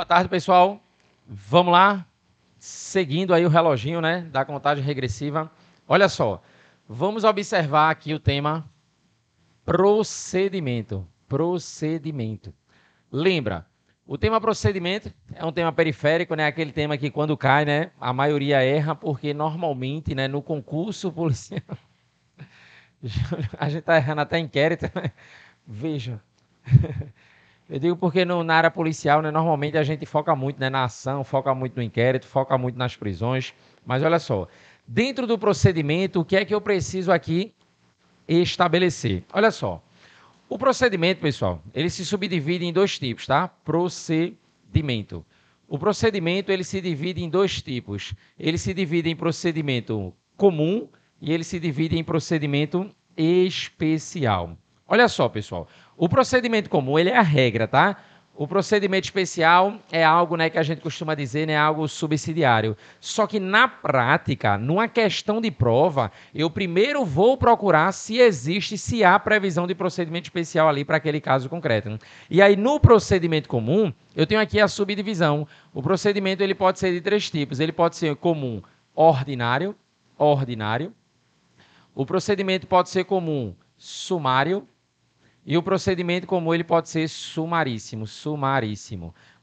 Boa tarde, pessoal. Vamos lá, seguindo aí o reloginho, né, da contagem regressiva. Olha só, vamos observar aqui o tema procedimento. Procedimento. Lembra, o tema procedimento é um tema periférico, né, aquele tema que quando cai, né, a maioria erra, porque normalmente, né, no concurso policial, a gente está errando até inquérito, né? Veja. Eu digo porque na área policial, né, normalmente a gente foca muito, né, na ação, foca muito no inquérito, foca muito nas prisões. Mas olha só, dentro do procedimento, o que é que eu preciso aqui estabelecer? Olha só, o procedimento, pessoal, ele se subdivide em dois tipos, tá? Procedimento. O procedimento, ele se divide em dois tipos. Ele se divide em procedimento comum e ele se divide em procedimento especial. Olha só, pessoal, o procedimento comum, ele é a regra, tá? O procedimento especial é algo, né, que a gente costuma dizer, né, algo subsidiário. Só que na prática, numa questão de prova, eu primeiro vou procurar se há previsão de procedimento especial ali para aquele caso concreto. E aí no procedimento comum, eu tenho aqui a subdivisão. O procedimento ele pode ser de três tipos. Ele pode ser comum ordinário. O procedimento pode ser comum sumário. E o procedimento comum ele pode ser sumaríssimo.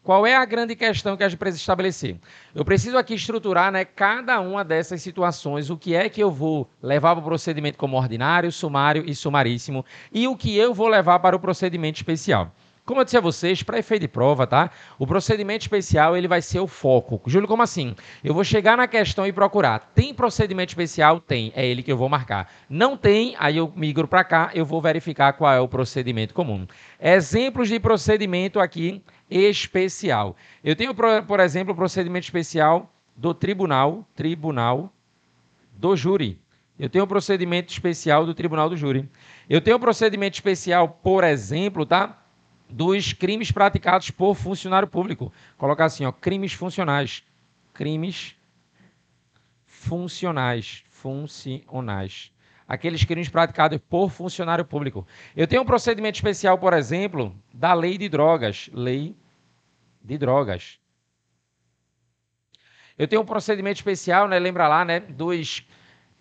Qual é a grande questão que a gente precisa estabelecer? Eu preciso aqui estruturar, né, cada uma dessas situações, o que é que eu vou levar para o procedimento como ordinário, sumário e sumaríssimo, e o que eu vou levar para o procedimento especial. Como eu disse a vocês, para efeito de prova, tá? O procedimento especial ele vai ser o foco. Júlio, como assim? Eu vou chegar na questão e procurar. Tem procedimento especial? Tem. É ele que eu vou marcar. Não tem, aí eu migro para cá, eu vou verificar qual é o procedimento comum. Exemplos de procedimento aqui especial. Eu tenho, por exemplo, o procedimento especial do tribunal do júri. Eu tenho o procedimento especial do tribunal do júri. Eu tenho o procedimento especial, por exemplo, tá? Dos crimes praticados por funcionário público. Colocar assim, ó, crimes funcionais. Crimes funcionais. Aqueles crimes praticados por funcionário público. Eu tenho um procedimento especial, por exemplo, da lei de drogas. Lei de drogas. Eu tenho um procedimento especial, né, lembra lá, né, dos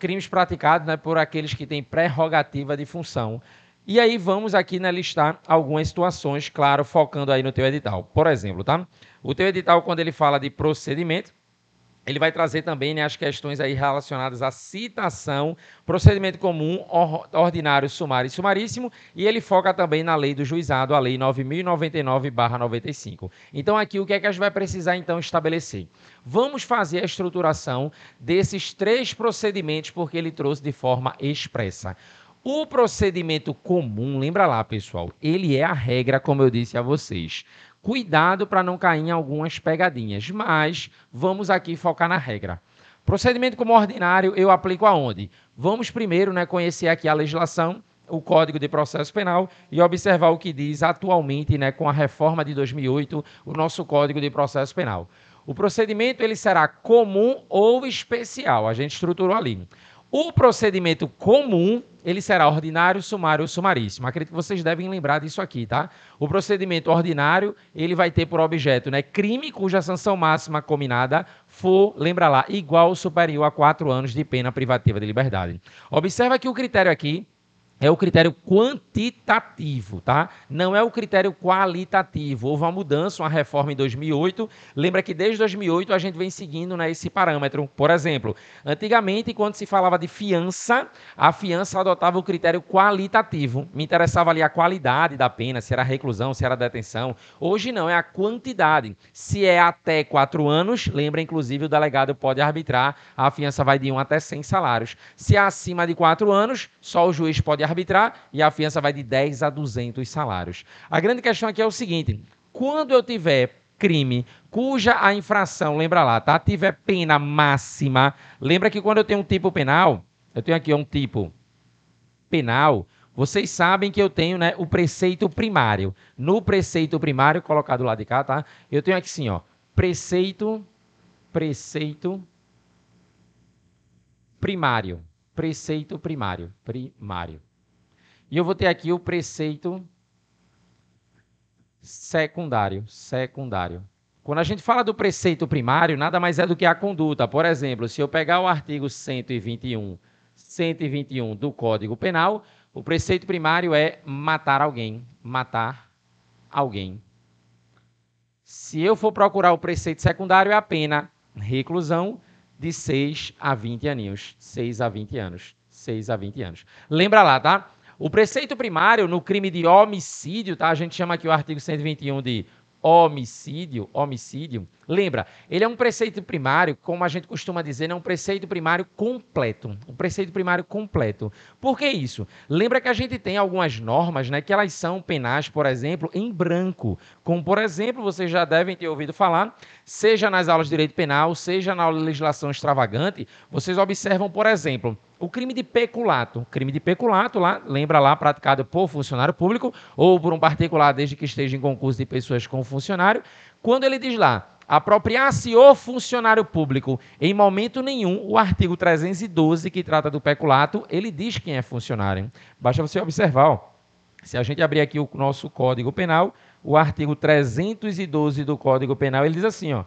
crimes praticados, né, por aqueles que têm prerrogativa de função. E aí vamos aqui, né, listar algumas situações, claro, focando aí no teu edital. Por exemplo, tá? O teu edital, quando ele fala de procedimento, ele vai trazer também, né, as questões aí relacionadas à citação, procedimento comum, ordinário, sumário e sumaríssimo, e ele foca também na lei do juizado, a lei 9.099/95. Então aqui o que é que a gente vai precisar então estabelecer? Vamos fazer a estruturação desses três procedimentos, porque ele trouxe de forma expressa. O procedimento comum, lembra lá, pessoal, ele é a regra, como eu disse a vocês. Cuidado para não cair em algumas pegadinhas, mas vamos aqui focar na regra. Procedimento como ordinário, eu aplico aonde? Vamos primeiro, né, conhecer aqui a legislação, o Código de Processo Penal e observar o que diz atualmente, né, com a reforma de 2008, o nosso Código de Processo Penal. O procedimento ele será comum ou especial, a gente estruturou ali. O procedimento comum, ele será ordinário, sumário ou sumaríssimo. Acredito que vocês devem lembrar disso aqui, tá? O procedimento ordinário, ele vai ter por objeto, né, crime cuja sanção máxima combinada for, lembra lá, igual ou superior a 4 anos de pena privativa de liberdade. Observa que o critério aqui é o critério quantitativo, tá? Não é o critério qualitativo. Houve uma mudança, uma reforma em 2008. Lembra que desde 2008 a gente vem seguindo, né, esse parâmetro. Por exemplo, antigamente, quando se falava de fiança, a fiança adotava o critério qualitativo. Me interessava ali a qualidade da pena, se era reclusão, se era detenção. Hoje não, é a quantidade. Se é até 4 anos, lembra, inclusive, o delegado pode arbitrar, a fiança vai de 1 até 100 salários. Se é acima de 4 anos, só o juiz pode arbitrar e a fiança vai de 10 a 200 salários. A grande questão aqui é o seguinte, quando eu tiver crime cuja a infração, lembra lá, tá? Tiver pena máxima, lembra que quando eu tenho um tipo penal, eu tenho aqui um tipo penal, vocês sabem que eu tenho, né, o preceito primário. No preceito primário, colocar do lado de cá, tá? Eu tenho aqui sim, ó, preceito primário. Preceito primário. E eu vou ter aqui o preceito secundário. Quando a gente fala do preceito primário, nada mais é do que a conduta. Por exemplo, se eu pegar o artigo 121 do Código Penal, o preceito primário é matar alguém. Matar alguém. Se eu for procurar o preceito secundário, é a pena reclusão de 6 a 20 aninhos. 6 a 20 anos. 6 a 20 anos. Lembra lá, tá? O preceito primário no crime de homicídio, tá? A gente chama aqui o artigo 121 de homicídio. Lembra, ele é um preceito primário, como a gente costuma dizer, é um preceito primário completo. Um preceito primário completo. Por que isso? Lembra que a gente tem algumas normas, né, que elas são penais, por exemplo, em branco. Como, por exemplo, vocês já devem ter ouvido falar, seja nas aulas de direito penal, seja na legislação extravagante, vocês observam, por exemplo, o crime de peculato. Crime de peculato, lá, lembra lá, praticado por funcionário público ou por um particular, desde que esteja em concurso de pessoas com funcionário. Quando ele diz lá, apropriar-se o funcionário público, em momento nenhum, o artigo 312, que trata do peculato, ele diz quem é funcionário. Basta você observar, ó. Se a gente abrir aqui o nosso Código Penal, o artigo 312 do Código Penal, ele diz assim, ó,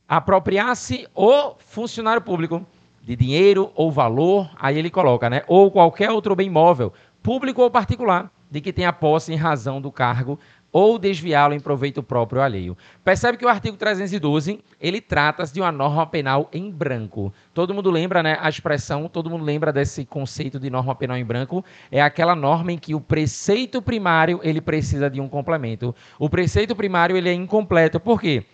apropriar-se o funcionário público de dinheiro ou valor, aí ele coloca, né, ou qualquer outro bem móvel, público ou particular, de que tenha posse em razão do cargo ou desviá-lo em proveito próprio ou alheio. Percebe que o artigo 312, ele trata-se de uma norma penal em branco. Todo mundo lembra, né, a expressão, todo mundo lembra desse conceito de norma penal em branco, é aquela norma em que o preceito primário, ele precisa de um complemento. O preceito primário, ele é incompleto. Por quê?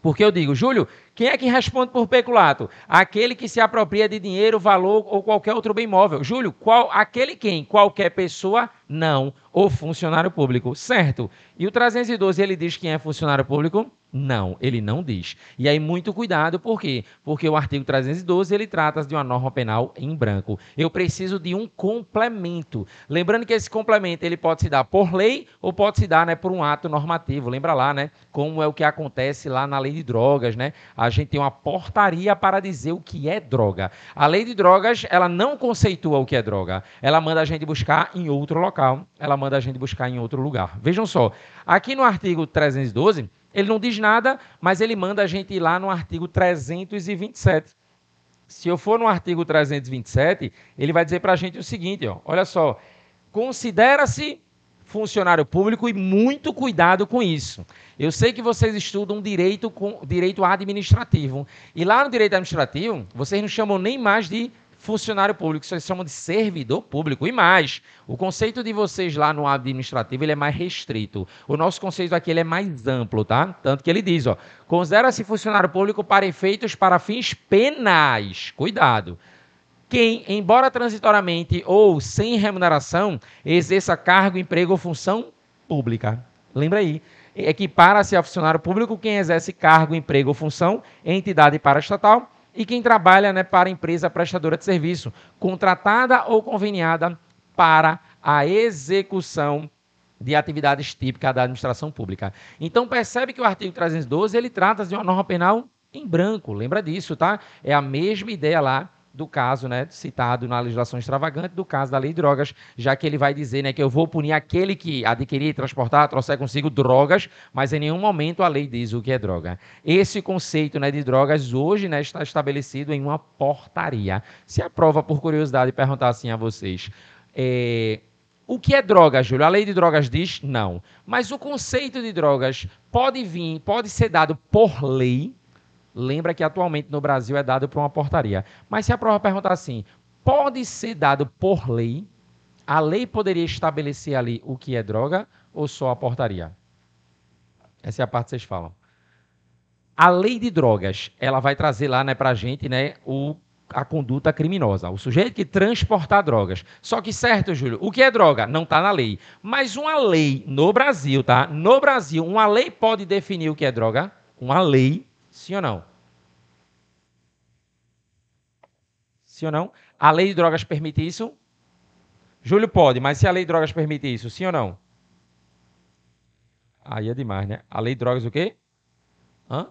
Porque eu digo, Júlio, quem é que responde por peculato? Aquele que se apropria de dinheiro, valor ou qualquer outro bem móvel. Júlio, aquele quem? Qualquer pessoa? Não. O funcionário público. Certo. E o 312, ele diz quem é funcionário público? Não, ele não diz. E aí, muito cuidado, por quê? Porque o artigo 312, ele trata de uma norma penal em branco. Eu preciso de um complemento. Lembrando que esse complemento, ele pode se dar por lei ou pode se dar, né, por um ato normativo. Lembra lá, né, como é o que acontece lá na lei de drogas, né? A gente tem uma portaria para dizer o que é droga. A lei de drogas, ela não conceitua o que é droga. Ela manda a gente buscar em outro local. Ela manda a gente buscar em outro lugar. Vejam só, aqui no artigo 312, ele não diz nada, mas ele manda a gente ir lá no artigo 327. Se eu for no artigo 327, ele vai dizer para a gente o seguinte, ó, olha só, considera-se funcionário público e muito cuidado com isso. Eu sei que vocês estudam direito administrativo, e lá no direito administrativo, vocês não chamam nem mais de funcionário público, vocês chamam de servidor público. E mais, o conceito de vocês lá no administrativo, ele é mais restrito. O nosso conceito aqui, ele é mais amplo, tá? Tanto que ele diz, ó, considera-se funcionário público para fins penais. Cuidado. Quem, embora transitoriamente ou sem remuneração, exerça cargo, emprego ou função pública. Lembra aí. Equipara-se a funcionário público quem exerce cargo, emprego ou função em entidade paraestatal e quem trabalha, né, para empresa prestadora de serviço, contratada ou conveniada para a execução de atividades típicas da administração pública. Então, percebe que o artigo 312, ele trata de uma norma penal em branco. Lembra disso, tá? É a mesma ideia lá do caso, né, citado na legislação extravagante, do caso da lei de drogas, já que ele vai dizer, né, que eu vou punir aquele que adquirir, transportar, trouxer consigo drogas, mas em nenhum momento a lei diz o que é droga. Esse conceito, né, de drogas hoje, né, está estabelecido em uma portaria. Se a prova, por curiosidade, perguntar assim a vocês, o que é droga, Júlio? A lei de drogas diz não. Mas o conceito de drogas pode ser dado por lei. Lembra que atualmente no Brasil é dado por uma portaria. Mas se a prova perguntar assim, pode ser dado por lei? A lei poderia estabelecer ali o que é droga ou só a portaria? Essa é a parte que vocês falam. A lei de drogas, ela vai trazer lá, né, para a gente, né, a conduta criminosa, o sujeito que transportar drogas. Só que, certo, Júlio, o que é droga? Não está na lei. Mas uma lei no Brasil, tá? No Brasil, uma lei pode definir o que é droga? Uma lei, sim ou não? Sim ou não? A lei de drogas permite isso? Júlio pode, mas se a lei de drogas permite isso, sim ou não? Aí é demais, né? A lei de drogas o quê? Hã?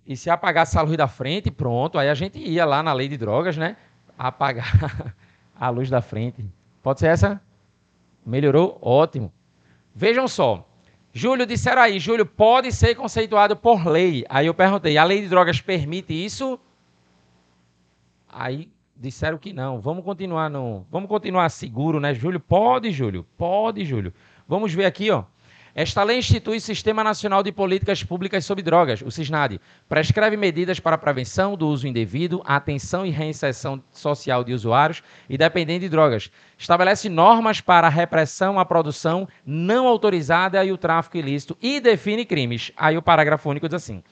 E se apagasse a luz da frente, pronto, aí a gente ia lá na lei de drogas, né? Apagar a luz da frente. Pode ser essa? Melhorou? Ótimo. Vejam só. Júlio, disseram aí, Júlio, pode ser conceituado por lei. Aí eu perguntei, a lei de drogas permite isso? Aí disseram que não. Vamos continuar seguro, né, Júlio? Pode, Júlio. Pode, Júlio. Vamos ver aqui, ó. Esta lei institui o Sistema Nacional de Políticas Públicas sobre Drogas, o SISNAD. Prescreve medidas para a prevenção do uso indevido, atenção e reinserção social de usuários e dependentes de drogas. Estabelece normas para a repressão à produção não autorizada e o tráfico ilícito e define crimes. Aí o parágrafo único diz assim: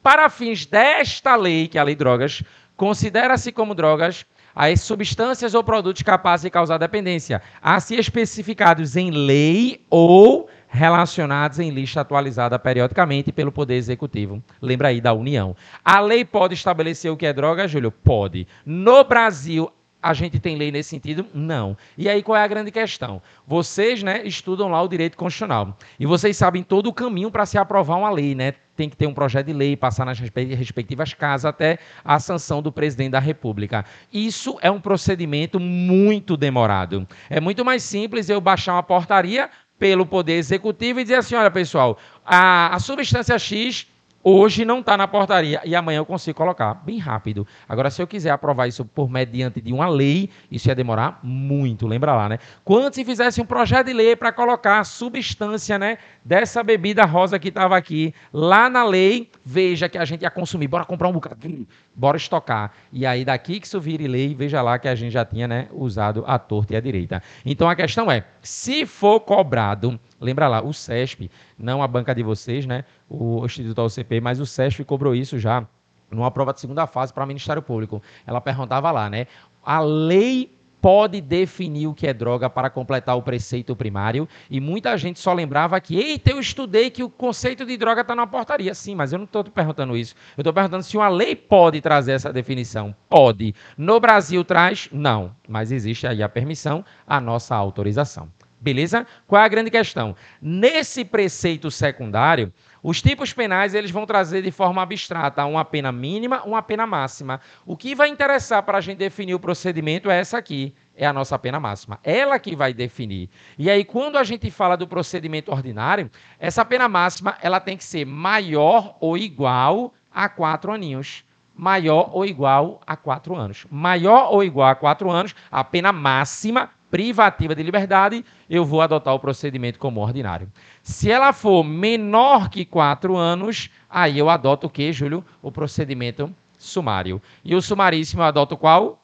para fins desta lei, que é a lei de drogas, considera-se como drogas as substâncias ou produtos capazes de causar dependência, assim especificados em lei ou relacionados em lista atualizada periodicamente pelo Poder Executivo. Lembra aí da União. A lei pode estabelecer o que é droga, Júlio? Pode. No Brasil, a gente tem lei nesse sentido? Não. E aí qual é a grande questão? Vocês, né, estudam lá o direito constitucional. E vocês sabem todo o caminho para se aprovar uma lei, né? Tem que ter um projeto de lei, passar nas respectivas casas até a sanção do presidente da República. Isso é um procedimento muito demorado. É muito mais simples eu baixar uma portaria pelo Poder Executivo e dizer assim, olha, pessoal, a substância X hoje não está na portaria e amanhã eu consigo colocar bem rápido. Agora, se eu quiser aprovar isso por mediante de uma lei, isso ia demorar muito, lembra lá, né? Quando se fizesse um projeto de lei para colocar a substância, né, dessa bebida rosa que estava aqui, lá na lei, veja que a gente ia consumir, bora comprar um bocado, bora estocar. E aí daqui que isso vire lei, veja lá que a gente já tinha, né, usado a torta e a direita. Então a questão é, se for cobrado, lembra lá, o CESP, não a banca de vocês, né, o Instituto OCP, mas o CESP cobrou isso já numa prova de segunda fase para o Ministério Público. Ela perguntava lá, né, a lei pode definir o que é droga para completar o preceito primário, e muita gente só lembrava que, eita, eu estudei que o conceito de droga está na portaria. Sim, mas eu não estou perguntando isso. Eu estou perguntando se uma lei pode trazer essa definição. Pode. No Brasil traz? Não. Mas existe aí a permissão, a nossa autorização. Beleza? Qual é a grande questão? Nesse preceito secundário, os tipos penais eles vão trazer de forma abstrata uma pena mínima, uma pena máxima. O que vai interessar para a gente definir o procedimento é essa aqui, é a nossa pena máxima. Ela que vai definir. E aí, quando a gente fala do procedimento ordinário, essa pena máxima ela tem que ser maior ou igual a 4 aninhos. Maior ou igual a 4 anos. Maior ou igual a 4 anos, a pena máxima privativa de liberdade, eu vou adotar o procedimento como ordinário. Se ela for menor que 4 anos, aí eu adoto o quê, Júlio? O procedimento sumário. E o sumaríssimo eu adoto qual?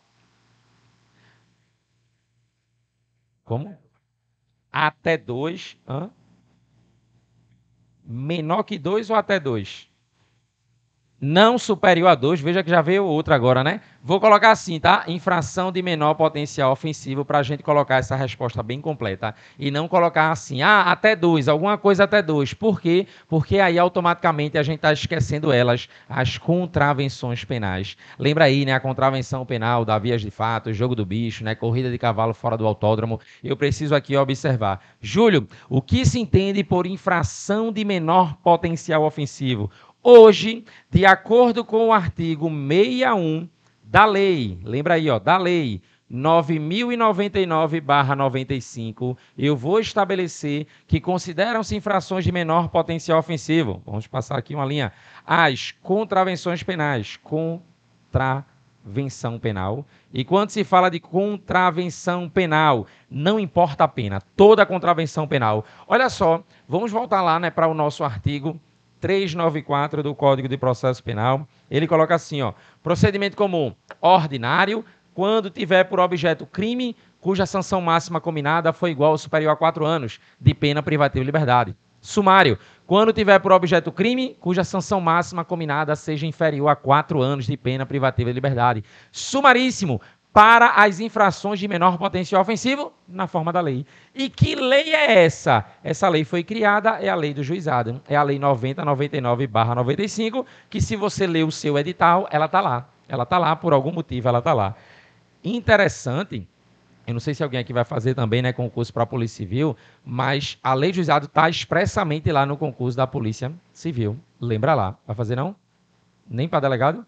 Como? Até 2. Menor que 2 ou até 2? Não superior a 2, veja que já veio outra agora, né? Vou colocar assim, tá? Infração de menor potencial ofensivo para a gente colocar essa resposta bem completa. E não colocar assim, até 2, alguma coisa até 2. Por quê? Porque aí automaticamente a gente está esquecendo elas, as contravenções penais. Lembra aí, né? A contravenção penal da vias de fato, jogo do bicho, né? Corrida de cavalo fora do autódromo. Eu preciso aqui observar. Júlio, o que se entende por infração de menor potencial ofensivo? Hoje, de acordo com o artigo 61 da lei, lembra aí, ó, da lei 9.099/95, eu vou estabelecer que consideram-se infrações de menor potencial ofensivo. Vamos passar aqui uma linha. As contravenções penais, contravenção penal. E quando se fala de contravenção penal, não importa a pena, toda contravenção penal. Olha só, vamos voltar lá, né, para o nosso artigo 394 do Código de Processo Penal. Ele coloca assim, ó, procedimento comum ordinário, quando tiver por objeto crime cuja sanção máxima combinada foi igual ou superior a 4 anos de pena privativa de liberdade. Sumário, quando tiver por objeto crime cuja sanção máxima combinada seja inferior a 4 anos de pena privativa de liberdade. Sumaríssimo, para as infrações de menor potencial ofensivo, na forma da lei. E que lei é essa? Essa lei foi criada, é a lei do juizado. É a lei 9099/95, que se você ler o seu edital, ela está lá. Ela está lá, por algum motivo, ela está lá. Interessante, eu não sei se alguém aqui vai fazer também, né, concurso para a Polícia Civil, mas a lei do juizado está expressamente lá no concurso da Polícia Civil. Lembra lá. Vai fazer não? Nem para delegado?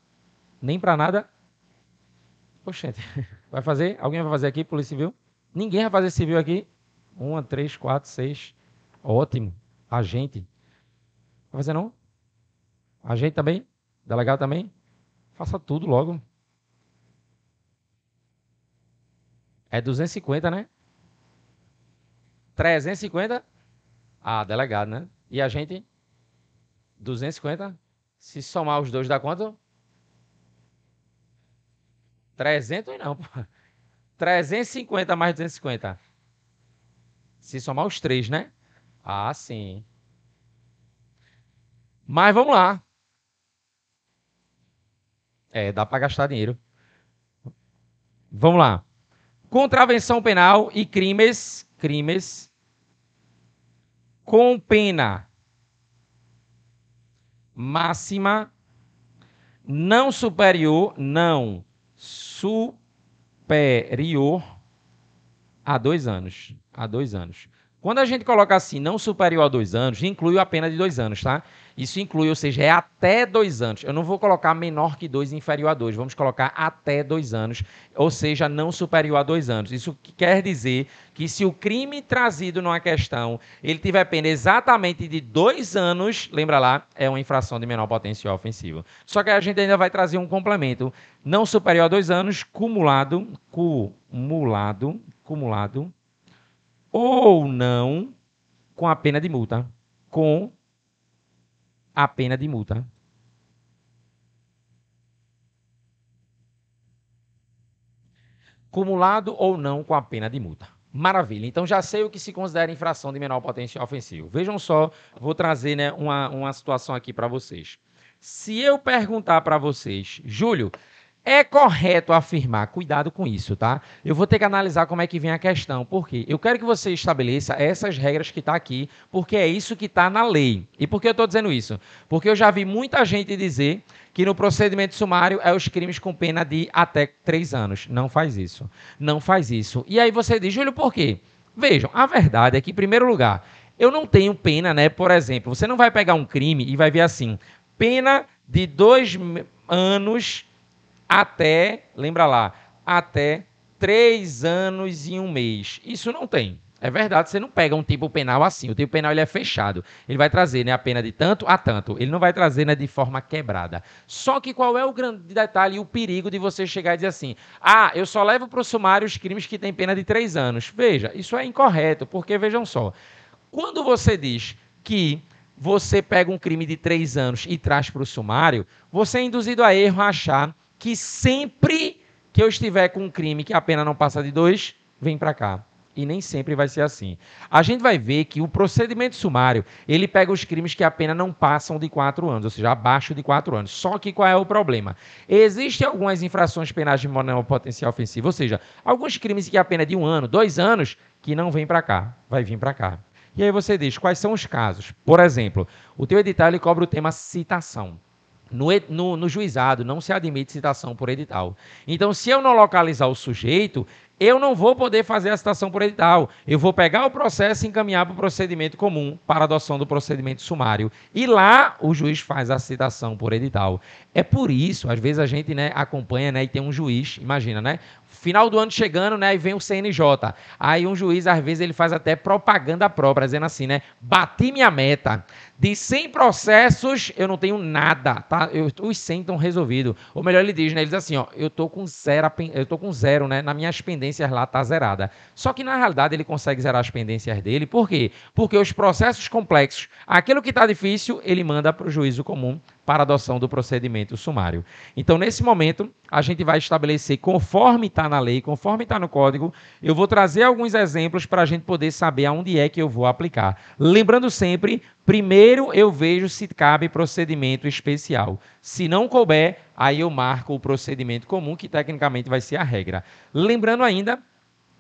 Nem para nada? Poxa, vai fazer? Alguém vai fazer aqui, Polícia Civil? Ninguém vai fazer civil aqui? 1, 3, 4, 6. Ótimo. Agente. Vai fazer não? Agente também? Delegado também? Faça tudo logo. É 250, né? 350? Ah, delegado, né? E agente? 250? Se somar os dois dá quanto? 300 não, pô. 350 mais 250. Se somar os três, né? Ah, sim. Mas vamos lá. É, dá para gastar dinheiro. Vamos lá. Contravenção penal e crimes com pena máxima não superior a 2 anos. A 2 anos. Quando a gente coloca assim, não superior a 2 anos, inclui a pena de 2 anos, tá? Isso inclui, ou seja, é até 2 anos. Eu não vou colocar menor que 2, inferior a 2. Vamos colocar até 2 anos, ou seja, não superior a 2 anos. Isso quer dizer que se o crime trazido numa questão, ele tiver pena exatamente de 2 anos, lembra lá, é uma infração de menor potencial ofensivo. Só que a gente ainda vai trazer um complemento. Não superior a 2 anos, cumulado, ou não com a pena de multa. Com a pena de multa. Cumulado ou não com a pena de multa. Maravilha. Então já sei o que se considera infração de menor potencial ofensivo. Vejam só, vou trazer, né, uma situação aqui para vocês. Se eu perguntar para vocês, Júlio, é correto afirmar, cuidado com isso, tá? Eu vou ter que analisar como é que vem a questão. Por quê? Eu quero que você estabeleça essas regras que está aqui, porque é isso que está na lei. E por que eu estou dizendo isso? Porque eu já vi muita gente dizer que no procedimento sumário é os crimes com pena de até 3 anos. Não faz isso. Não faz isso. E aí você diz, Júlio, por quê? Vejam, a verdade é que, em primeiro lugar, eu não tenho pena, né? Por exemplo, você não vai pegar um crime e vai ver assim, pena de 2 anos até, lembra lá, até 3 anos e 1 mês. Isso não tem. É verdade, você não pega um tipo penal assim. O tipo penal ele é fechado. Ele vai trazer, né, a pena de tanto a tanto. Ele não vai trazer, né, de forma quebrada. Só que qual é o grande detalhe e o perigo de você chegar e dizer assim: ah, eu só levo para o sumário os crimes que têm pena de 3 anos. Veja, isso é incorreto, porque vejam só. Quando você diz que você pega um crime de 3 anos e traz para o sumário, você é induzido a erro a achar que sempre que eu estiver com um crime que a pena não passa de 2, vem para cá. E nem sempre vai ser assim. A gente vai ver que o procedimento sumário, ele pega os crimes que a pena não passam de 4 anos, ou seja, abaixo de 4 anos. Só que qual é o problema? Existem algumas infrações penais de menor potencial ofensivo, ou seja, alguns crimes que a pena é de 1 ano, 2 anos, que não vem para cá, vai vir para cá. E aí você diz, quais são os casos? Por exemplo, o teu edital ele cobra o tema citação. No juizado não se admite citação por edital. Então, se eu não localizar o sujeito, eu não vou poder fazer a citação por edital. Eu vou pegar o processo e encaminhar para o procedimento comum, para a adoção do procedimento sumário. E lá o juiz faz a citação por edital. É por isso, às vezes a gente, né, acompanha, né, e tem um juiz, imagina, né? Final do ano chegando, né, e vem o CNJ. Aí um juiz, às vezes, ele faz até propaganda própria, dizendo assim, né? Bati minha meta. De 100 processos, eu não tenho nada, tá? Os 100 estão resolvidos. Ou melhor, ele diz, né? Ele diz assim, ó, eu tô com zero, né? Na minhas pendências lá tá zerada. Só que, na realidade, ele consegue zerar as pendências dele. Por quê? Porque os processos complexos, aquilo que está difícil, ele manda para o juízo comum para adoção do procedimento sumário. Então, nesse momento, a gente vai estabelecer, conforme está na lei, conforme está no código, eu vou trazer alguns exemplos para a gente poder saber aonde é que eu vou aplicar. Lembrando sempre, primeiro eu vejo se cabe procedimento especial. Se não couber, aí eu marco o procedimento comum, que tecnicamente vai ser a regra. Lembrando ainda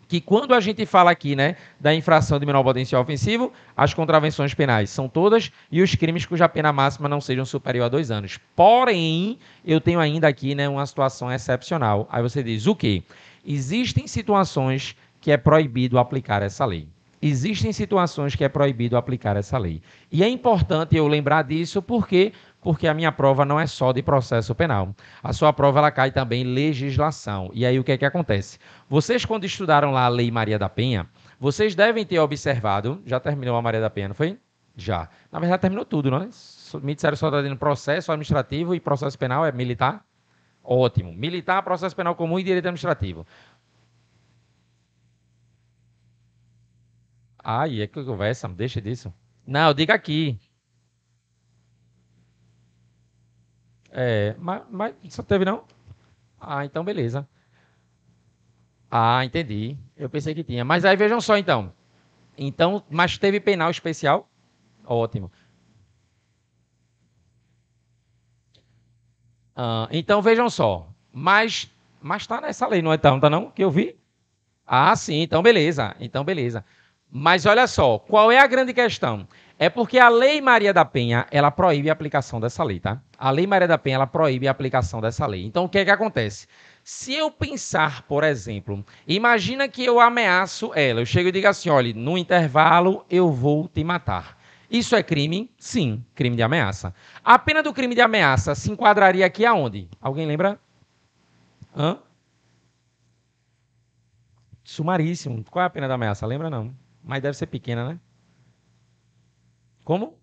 que quando a gente fala aqui, né, da infração de menor potencial ofensivo, as contravenções penais são todas e os crimes cuja pena máxima não sejam superior a 2 anos. Porém, eu tenho ainda aqui, né, uma situação excepcional. Aí você diz, o quê? Existem situações que é proibido aplicar essa lei. Existem situações que é proibido aplicar essa lei. E é importante eu lembrar disso porque a minha prova não é só de processo penal. A sua prova ela cai também em legislação. E aí o que é que acontece? Vocês, quando estudaram lá a Lei Maria da Penha, vocês devem ter observado, já terminou a Maria da Penha, não foi? Já. Na verdade, terminou tudo, não é? Me disseram só está dando processo administrativo e processo penal é militar. Ótimo. Militar, processo penal comum e direito administrativo. Aí é que conversa, deixa disso. Não, diga aqui. É, mas só teve não? Ah, então beleza. Ah, entendi. Eu pensei que tinha. Mas aí vejam só então. Então, mas teve penal especial? Ótimo. Ah, então vejam só. Mas tá nessa lei, não é tão, tá não? Que eu vi? Ah, sim, então beleza. Então beleza. Mas olha só, qual é a grande questão? É porque a Lei Maria da Penha, ela proíbe a aplicação dessa lei, tá? A Lei Maria da Penha, ela proíbe a aplicação dessa lei. Então o que é que acontece? Se eu pensar, por exemplo, imagina que eu ameaço ela, eu chego e digo assim, olha, no intervalo eu vou te matar. Isso é crime? Sim, crime de ameaça. A pena do crime de ameaça se enquadraria aqui aonde? Alguém lembra? Hã? Sumaríssimo. Qual é a pena da ameaça? Lembra não? Mas deve ser pequena, né? Como?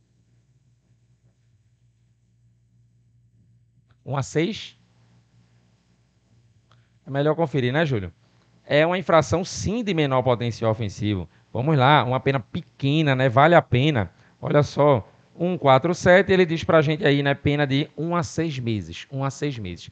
1 a 6? É melhor conferir, né, Júlio? É uma infração sim de menor potencial ofensivo. Vamos lá, uma pena pequena, né? Vale a pena. Olha só, 147, ele diz pra gente aí, né? Pena de 1 a 6 meses. 1 a 6 meses.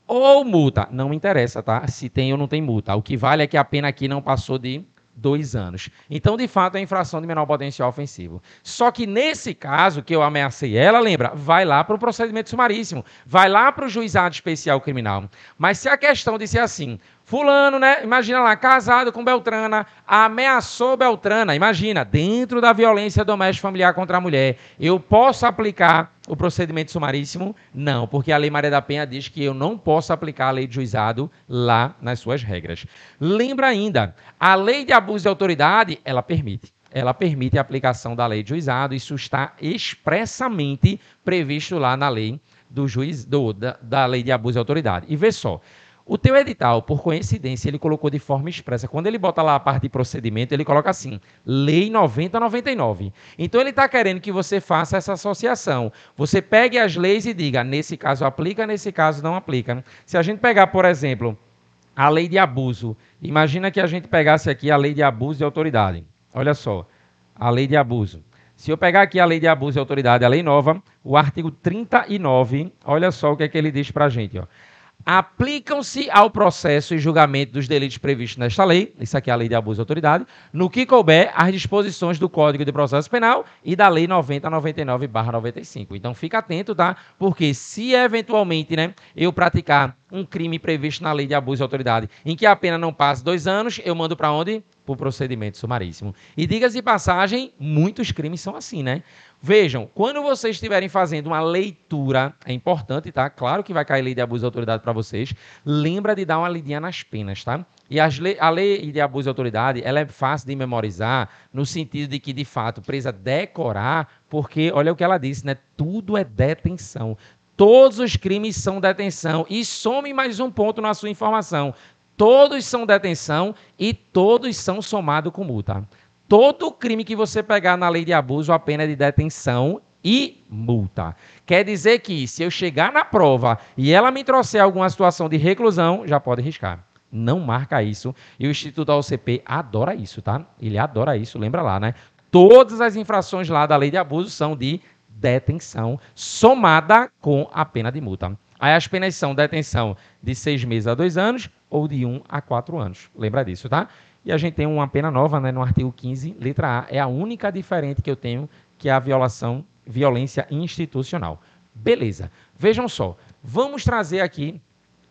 Ou multa, não me interessa, tá? Se tem ou não tem multa. O que vale é que a pena aqui não passou de 2 anos. Então, de fato, é infração de menor potencial ofensivo. Só que nesse caso que eu ameacei ela, lembra, vai lá para o procedimento sumaríssimo, vai lá para o juizado especial criminal. Mas se a questão disser assim, fulano, né? Imagina lá, casado com Beltrana, ameaçou Beltrana, imagina, dentro da violência doméstica familiar contra a mulher, eu posso aplicar o procedimento sumaríssimo? Não, porque a Lei Maria da Penha diz que eu não posso aplicar a lei de juizado lá nas suas regras. Lembra ainda, a lei de abuso de autoridade, ela permite. Ela permite a aplicação da lei de juizado, isso está expressamente previsto lá na lei do juiz, da lei de abuso de autoridade. E vê só, o teu edital, por coincidência, ele colocou de forma expressa. Quando ele bota lá a parte de procedimento, ele coloca assim, Lei 9099. Então ele está querendo que você faça essa associação. Você pegue as leis e diga, nesse caso aplica, nesse caso não aplica. Se a gente pegar, por exemplo, a lei de abuso, imagina que a gente pegasse aqui a lei de abuso de autoridade. Olha só, a lei de abuso. Se eu pegar aqui a lei de abuso de autoridade, a lei nova, o artigo 39, olha só o que é que ele diz para a gente, ó. Aplicam-se ao processo e julgamento dos delitos previstos nesta lei, isso aqui é a lei de abuso de autoridade, no que couber as disposições do Código de Processo Penal e da lei 9099/95. Então fica atento, tá? Porque se eventualmente, né, eu praticar um crime previsto na lei de abuso de autoridade, em que a pena não passe 2 anos, eu mando para onde? Para o procedimento sumaríssimo. E diga-se de passagem, muitos crimes são assim, né? Vejam, quando vocês estiverem fazendo uma leitura, é importante, tá? Claro que vai cair lei de abuso de autoridade para vocês. Lembra de dar uma lidinha nas penas, tá? E a lei de abuso de autoridade, ela é fácil de memorizar, no sentido de que, de fato, precisa decorar, porque, olha o que ela disse, né? Tudo é detenção. Todos os crimes são detenção. E some mais um ponto na sua informação. Todos são detenção e todos são somados com multa. Todo crime que você pegar na lei de abuso, a pena é de detenção e multa. Quer dizer que se eu chegar na prova e ela me trouxer alguma situação de reclusão, já pode riscar. Não marca isso. E o Instituto da OCP adora isso, tá? Ele adora isso, lembra lá, né? Todas as infrações lá da lei de abuso são de detenção, somada com a pena de multa. Aí as penas são detenção de 6 meses a 2 anos ou de 1 a 4 anos. Lembra disso, tá? E a gente tem uma pena nova, né, no artigo 15, letra A. É a única diferente que eu tenho, que é a violência institucional. Beleza. Vejam só. Vamos trazer aqui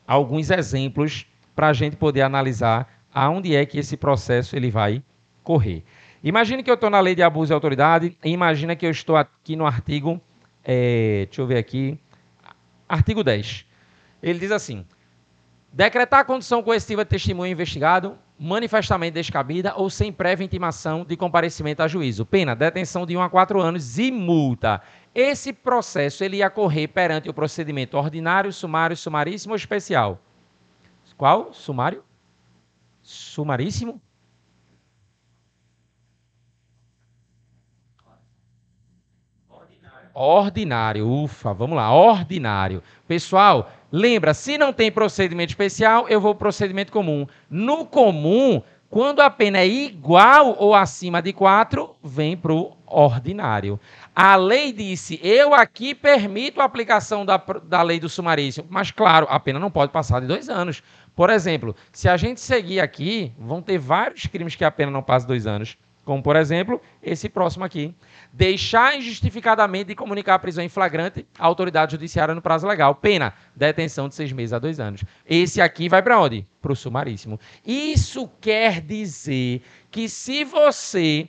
alguns exemplos para a gente poder analisar aonde é que esse processo ele vai correr. Imagine que eu estou na lei de abuso de autoridade e imagina que eu estou aqui no artigo, deixa eu ver aqui, artigo 10. Ele diz assim, decretar a condição coercitiva de testemunho investigado, manifestamente descabida ou sem prévia intimação de comparecimento a juízo. Pena, detenção de 1 a 4 anos e multa. Esse processo ele ia correr perante o procedimento ordinário, sumário, sumaríssimo ou especial? Qual? Sumário? Sumaríssimo? Ordinário, ufa, vamos lá, ordinário. Pessoal, lembra, se não tem procedimento especial, eu vou para o procedimento comum. No comum, quando a pena é igual ou acima de 4, vem para o ordinário. A lei disse, eu aqui permito a aplicação da lei do sumaríssimo, mas claro, a pena não pode passar de 2 anos. Por exemplo, se a gente seguir aqui, vão ter vários crimes que a pena não passa 2 anos. Como, por exemplo, esse próximo aqui. Deixar injustificadamente de comunicar a prisão em flagrante à autoridade judiciária no prazo legal. Pena, detenção de 6 meses a 2 anos. Esse aqui vai para onde? Para o sumaríssimo. Isso quer dizer que se você,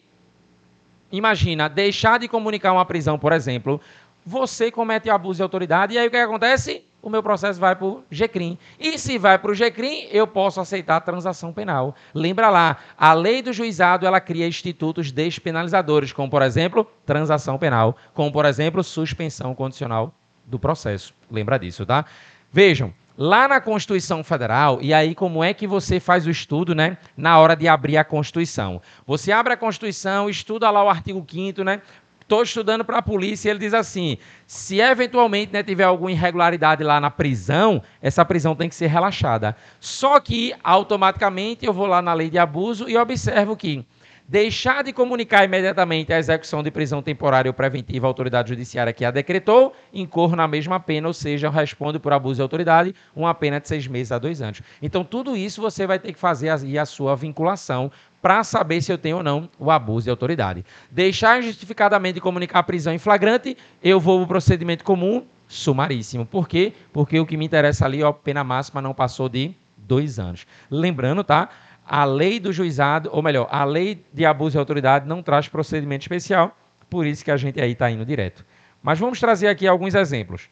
imagina, deixar de comunicar uma prisão, por exemplo, você comete abuso de autoridade e aí o que acontece? O meu processo vai para o GCRIM. E se vai para o GCRIM, eu posso aceitar a transação penal. Lembra lá, a lei do juizado, ela cria institutos despenalizadores, como, por exemplo, transação penal, como, por exemplo, suspensão condicional do processo. Lembra disso, tá? Vejam, lá na Constituição Federal, e aí como é que você faz o estudo, né? Na hora de abrir a Constituição. Você abre a Constituição, estuda lá o artigo 5º, né? Estou estudando para a polícia e ele diz assim, se eventualmente, né, tiver alguma irregularidade lá na prisão, essa prisão tem que ser relaxada. Só que, automaticamente, eu vou lá na lei de abuso e observo que deixar de comunicar imediatamente a execução de prisão temporária ou preventiva à autoridade judiciária que a decretou, incorro na mesma pena, ou seja, eu respondo por abuso de autoridade, uma pena de 6 meses a 2 anos. Então, tudo isso você vai ter que fazer aí a sua vinculação para saber se eu tenho ou não o abuso de autoridade. Deixar injustificadamente de comunicar a prisão em flagrante, eu vou para o procedimento comum sumaríssimo. Por quê? Porque o que me interessa ali, a pena máxima não passou de 2 anos. Lembrando, tá? A lei do juizado, ou melhor, a lei de abuso de autoridade não traz procedimento especial, por isso que a gente aí está indo direto. Mas vamos trazer aqui alguns exemplos.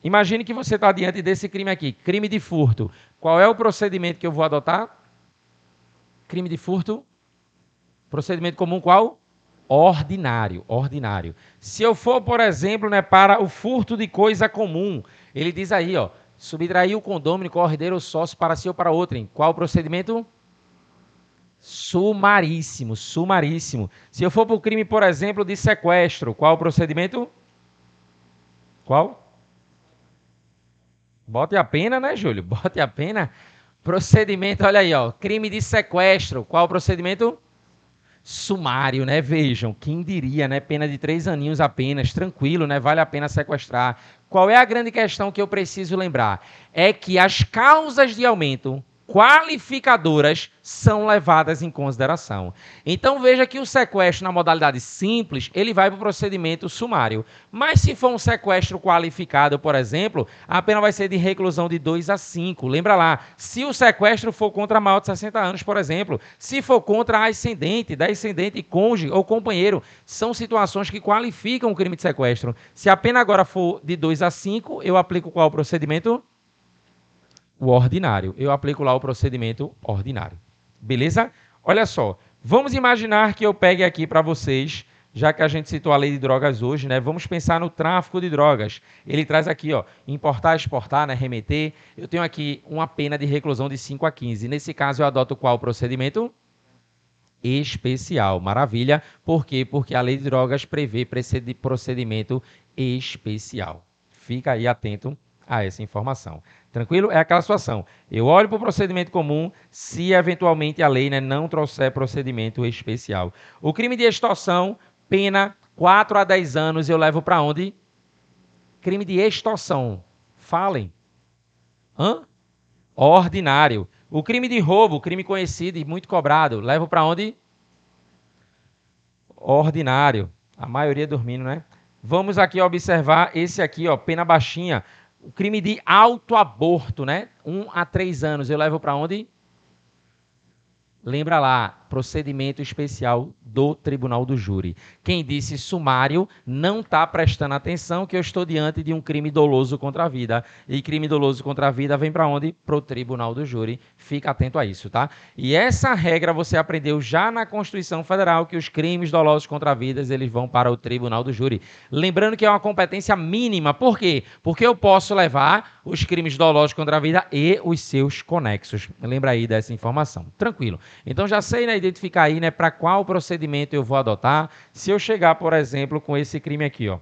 Imagine que você está diante desse crime aqui, crime de furto. Qual é o procedimento que eu vou adotar? Crime de furto, procedimento comum qual? Ordinário, ordinário. Se eu for, por exemplo, né, para o furto de coisa comum, ele diz aí, ó, subtrair o condômino, corredeiro ou sócio para si ou para outrem. Qual o procedimento? Sumaríssimo, sumaríssimo. Se eu for para o crime, por exemplo, de sequestro, qual o procedimento? Qual? Bote a pena, né, Júlio? Bote a pena. Procedimento, olha aí, ó. Crime de sequestro. Qual o procedimento? Sumário, né? Vejam, quem diria, né? Pena de 3 aninhos apenas, tranquilo, né? Vale a pena sequestrar. Qual é a grande questão que eu preciso lembrar? É que as causas de aumento qualificadoras são levadas em consideração. Então veja que o sequestro na modalidade simples, ele vai para o procedimento sumário. Mas se for um sequestro qualificado, por exemplo, a pena vai ser de reclusão de 2 a 5. Lembra lá, se o sequestro for contra maior de 60 anos, por exemplo, se for contra ascendente, descendente, cônjuge ou companheiro, são situações que qualificam o crime de sequestro. Se a pena agora for de 2 a 5, eu aplico qual procedimento? O ordinário. Eu aplico lá o procedimento ordinário. Beleza? Olha só. Vamos imaginar que eu pegue aqui para vocês, já que a gente citou a lei de drogas hoje, né? Vamos pensar no tráfico de drogas. Ele traz aqui, ó, importar, exportar, né? Remeter. Eu tenho aqui uma pena de reclusão de 5 a 15. Nesse caso, eu adoto qual procedimento? Especial. Maravilha. Por quê? Porque a lei de drogas prevê procedimento especial. Fica aí atento a essa informação. Tranquilo? É aquela situação. Eu olho para o procedimento comum se eventualmente a lei, né, não trouxer procedimento especial. O crime de extorsão, pena 4 a 10 anos, eu levo para onde? Crime de extorsão. Falem. Hã? Ordinário. O crime de roubo, crime conhecido e muito cobrado, levo para onde? Ordinário. A maioria dormindo, né? Vamos aqui observar esse aqui, ó, pena baixinha. O crime de autoaborto, né? 1 a 3 anos. Eu levo para onde? Lembra lá, procedimento especial do Tribunal do Júri. Quem disse sumário não está prestando atenção que eu estou diante de um crime doloso contra a vida. E crime doloso contra a vida vem para onde? Para o Tribunal do Júri. Fica atento a isso, tá? E essa regra você aprendeu já na Constituição Federal, que os crimes dolosos contra a vida, eles vão para o Tribunal do Júri. Lembrando que é uma competência mínima. Por quê? Porque eu posso levar os crimes dolosos contra a vida e os seus conexos. Lembra aí dessa informação. Tranquilo. Então já sei, né, identificar aí, né, para qual procedimento eu vou adotar. Se eu chegar, por exemplo, com esse crime aqui, ó,